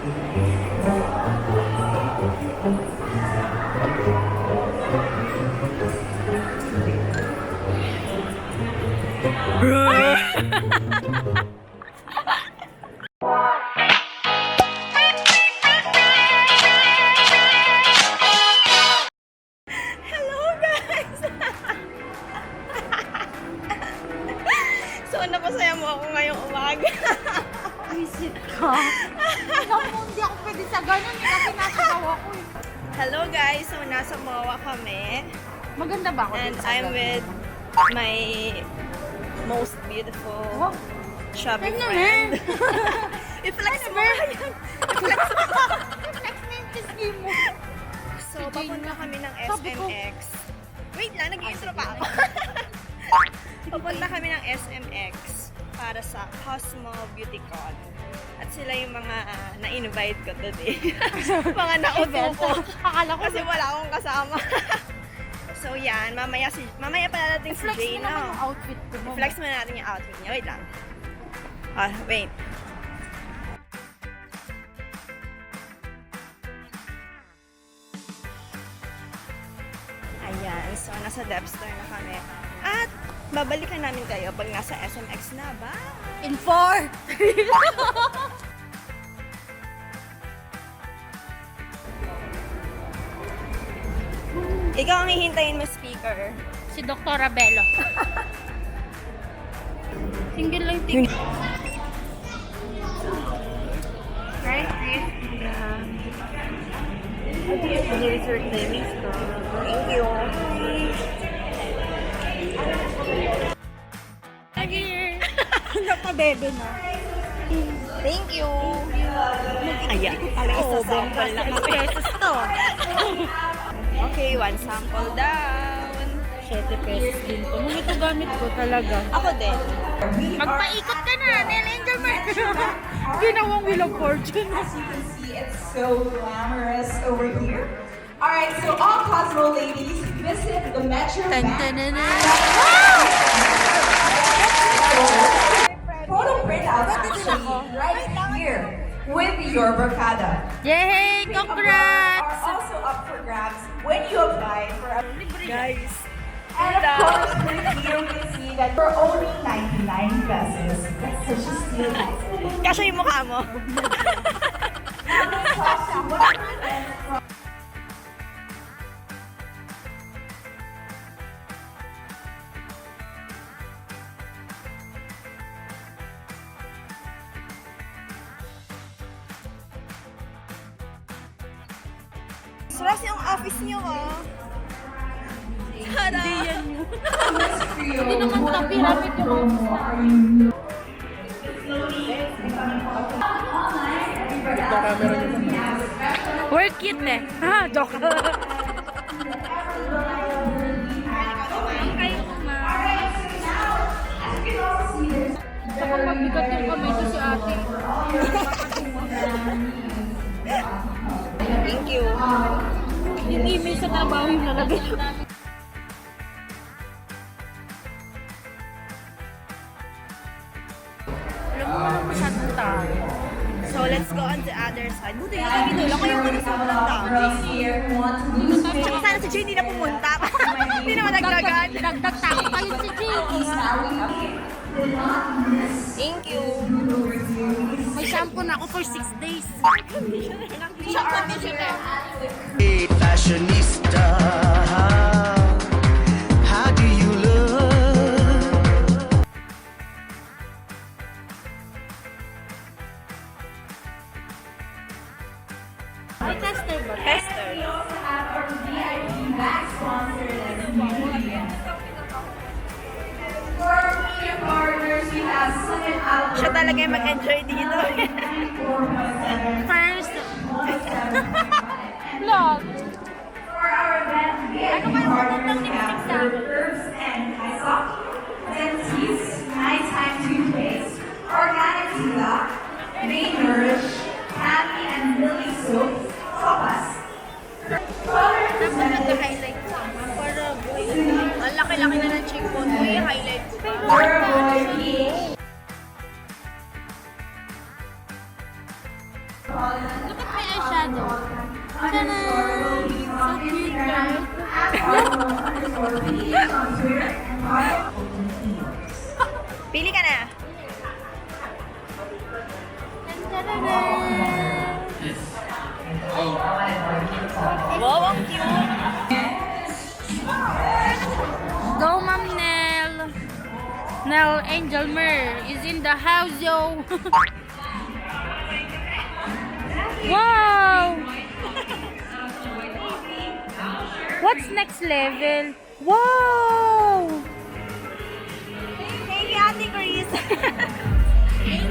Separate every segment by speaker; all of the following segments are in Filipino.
Speaker 1: So, napasaya mo ako ngayong umaga.
Speaker 2: Visit ka. Hindi ako pwede sa ganun. Kasi nasigaw ako eh.
Speaker 1: Hello guys! So, nasa MOA kami.
Speaker 2: Maganda ba ako?
Speaker 1: And I'm with my most beautiful chubby friend. I-flex mo yan! I-flex mo!
Speaker 2: I-flex na yung tisgi mo.
Speaker 1: So, papunta kami ng SMX. Wait lang, nag-intro pa ako. Papunta kami ng SMX para sa Cosmo Beauty Con. At sila yung mga na-invite ko today. Mga nauto ko.
Speaker 2: Akala ko
Speaker 1: Kasi wala akong kasama. So yan, mamaya pala natin si
Speaker 2: flex
Speaker 1: Jay,
Speaker 2: mo naman yung outfit ko.
Speaker 1: Flex mo natin yung outfit niya. Wait lang. Wait. Ayan, so nasa Dep Store na kami. At babalikan namin kayo pag nasa SMX na ba?
Speaker 2: In 4!
Speaker 1: Ikaw ang hihintayin mo speaker.
Speaker 2: Si Dr. Bello. Single lang ticket.
Speaker 1: Right, Chris? Here's your clinic. Thank you.
Speaker 2: Again. Napabebe na.
Speaker 1: Thank you. Ayan. Isa sample na kami.
Speaker 2: Pesos to.
Speaker 1: Okay, one sample down.
Speaker 2: 7 pesos din to. Nung ito gamit ko talaga.
Speaker 1: Ako din.
Speaker 2: Magpaikot ka na, WhateverAngelmer. Ginawang Wheel of Fortune.
Speaker 3: As you can see, it's so glamorous over here. Alright, so all Cosmo ladies, visit the Metro Bank. Photo printout actually right here with your barkada.
Speaker 2: Yay!
Speaker 3: Are
Speaker 2: Congrats!
Speaker 3: also up for grabs when you apply for a
Speaker 1: Guys.
Speaker 3: And of course, here we can see that for only 99 pesos. That's such a steal.
Speaker 1: Kasya yung mukha mo. Sarap yung office niyo, oh. Hindi yan yun.
Speaker 2: Hindi naman ito pyramid yung work it eh. Ha, joke. Saka mabigat yung kamay ko si ate.
Speaker 1: Thank you.
Speaker 2: Yung email sa trabaho yung nalagay. Alam mo naman masyadong tao.
Speaker 1: So, let's go on the other side. Buti nga kami doon. Ako yung mga sobrang dami. Tsaka sana si Jay hindi na pumunta. Hindi naman nagdagan.
Speaker 2: Dagdag tao kayo si Jake.
Speaker 1: Thank you.
Speaker 2: May shampoo na ako for 6 days. Shampoo conditioner.
Speaker 4: Fashionista, how do you look?
Speaker 2: May tester ba?
Speaker 1: Tester. Siya talaga yung mag-enjoy dito.
Speaker 2: First. Vlog. Ano ba yung magandang lipstick sa akin?
Speaker 3: Nighttime toothpaste, organic tuna, may nourish, candy and lily soap, sopas.
Speaker 2: Dapat nag-highlight ko. Para boy. Ang laki-laki na ng cheekbone mo. I-highlight ko pa. Look at my eyeshadow. Ta-da! So cute, right?
Speaker 1: Pili ka na.
Speaker 2: Ta-da-da!
Speaker 1: Wow, ang cute.
Speaker 2: Go, Ma'am Nell! Nell Angelmer is in the house, yo! Wow! What's next level? Wow!
Speaker 1: Thank you, Ate Chris.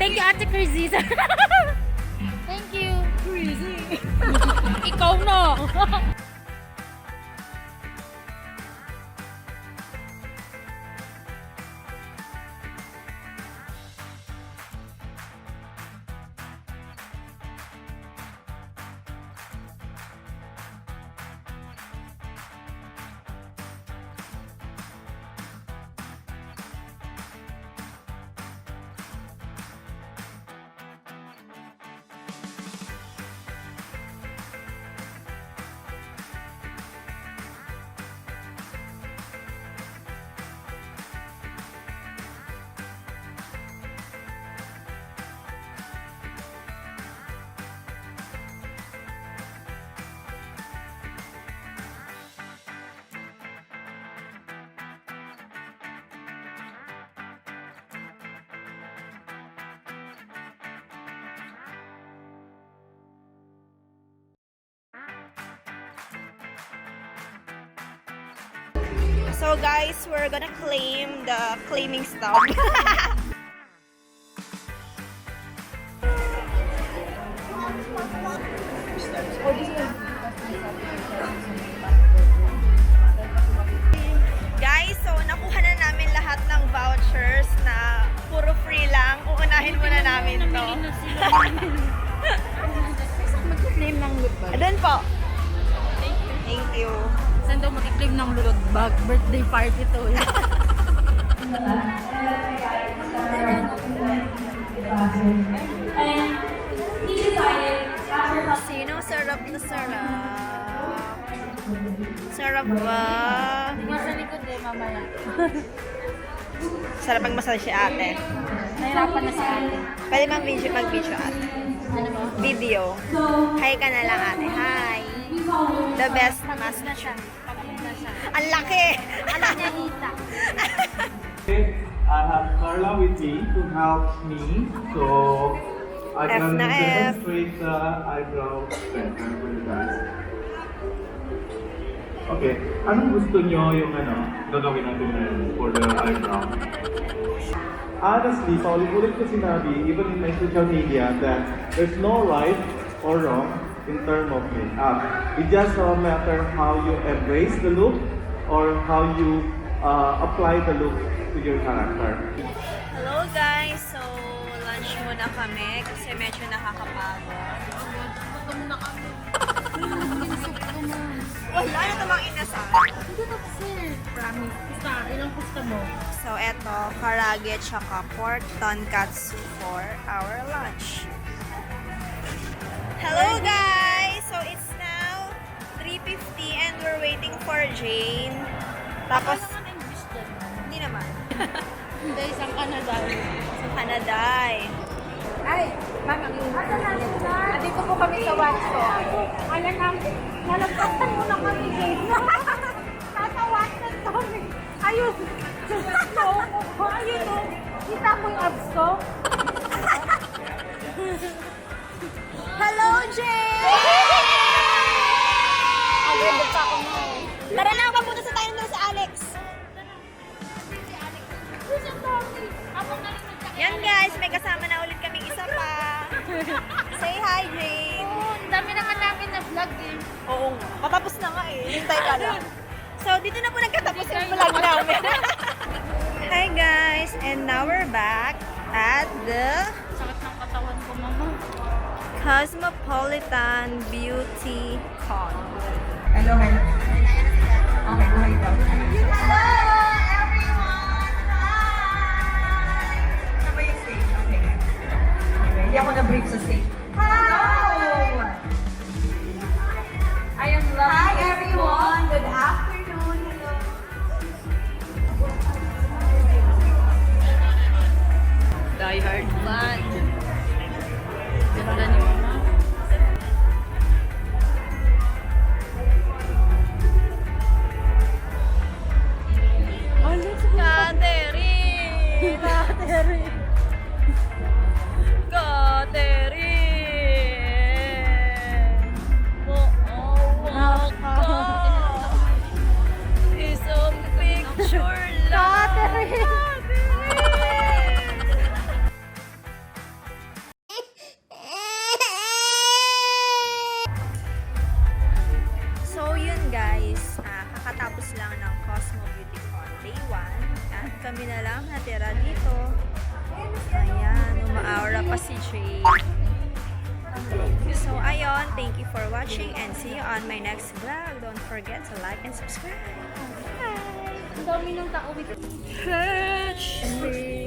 Speaker 2: Thank you, Ate Crizzy. Thank you.
Speaker 1: Crazy.
Speaker 2: Ikaw no.
Speaker 1: So guys, we're gonna claim the claiming stub. Guys, so nakuha na namin lahat ng vouchers na puro free lang. Uunahin muna namin to.
Speaker 2: Mag-claim ng loot bag.
Speaker 1: Doon po. Thank you.
Speaker 2: Saan daw mag-claim ng loot bag? Birthday party to.
Speaker 1: Sino? Sarap na sarap. Sarap ba?
Speaker 2: Nasa likod eh, mamaya.
Speaker 1: Sarap ang masal si ate.
Speaker 2: Nahirapan na si ate.
Speaker 1: Pwede bang mag-video ate?
Speaker 2: Ano ba?
Speaker 1: Video. Hi ka na lang ate. Hi. The best mas
Speaker 2: Na siya. Pagod na siya.
Speaker 1: Ang laki!
Speaker 2: Alam niya hita.
Speaker 4: I have Carla with me to help me, so I
Speaker 1: F
Speaker 4: can
Speaker 1: na F.
Speaker 4: demonstrate the eyebrow center for you guys. Okay, anong gusto nyo yung gagawin natin ngayon for the eyebrow? Honestly, paulit-ulit ko sinabi, even in my social media, that there's no right or wrong in terms of makeup. It just matter how you embrace the look or how you apply the look to your character.
Speaker 1: Hello guys! So, lunch muna kami kasi medyo nakakapagod.
Speaker 2: Gutom na kami.
Speaker 1: Wala na namang inasal.
Speaker 2: Hindi na kasi. Promise. Gusto, ilang gusto mo?
Speaker 1: So, eto, karage tsaka pork tonkatsu for our lunch. Hello guys! So, it's now 3:50 and we're waiting for Jane. Tapos,
Speaker 2: Ano naman English dyan?
Speaker 1: hindi naman.
Speaker 2: Hindi, isang Canada.
Speaker 1: Sa Canada eh.
Speaker 2: Ay, ma'am, ang Nandito po kami sa watch ko. Alam namin, nalagpasan mo na kami, Jane. Nasa watch na kami. Ayun. Ayun o. Kita mo yung abs ko?
Speaker 1: Hello, Jane!
Speaker 2: Agad pa ako mo.
Speaker 1: Tara na, papunta sa tayo ng sa Alex. Yan guys, may kasama na ulit kaming isa pa. Say hi, Jane.
Speaker 2: Oo, ang dami naman namin na vlog eh.
Speaker 1: Oo, patapos na nga eh. Hintay ka lang. So, dito na po nagkatapos yung vlog namin. Hi guys, and now we're back at the
Speaker 2: Sakit ng katawan ko, mama.
Speaker 1: Cosmopolitan Beauty Con.
Speaker 3: Hello, hello. Okay, go ahead. Hello, everyone! Hi! Ano ba yung stage? Okay. Hindi ako na-brief sa stage. Hi!
Speaker 1: watching. So, ayun. Thank you for watching and see you on my next vlog. Don't forget to like and subscribe. Bye!
Speaker 2: Ang dami ng tao with
Speaker 1: Touch me.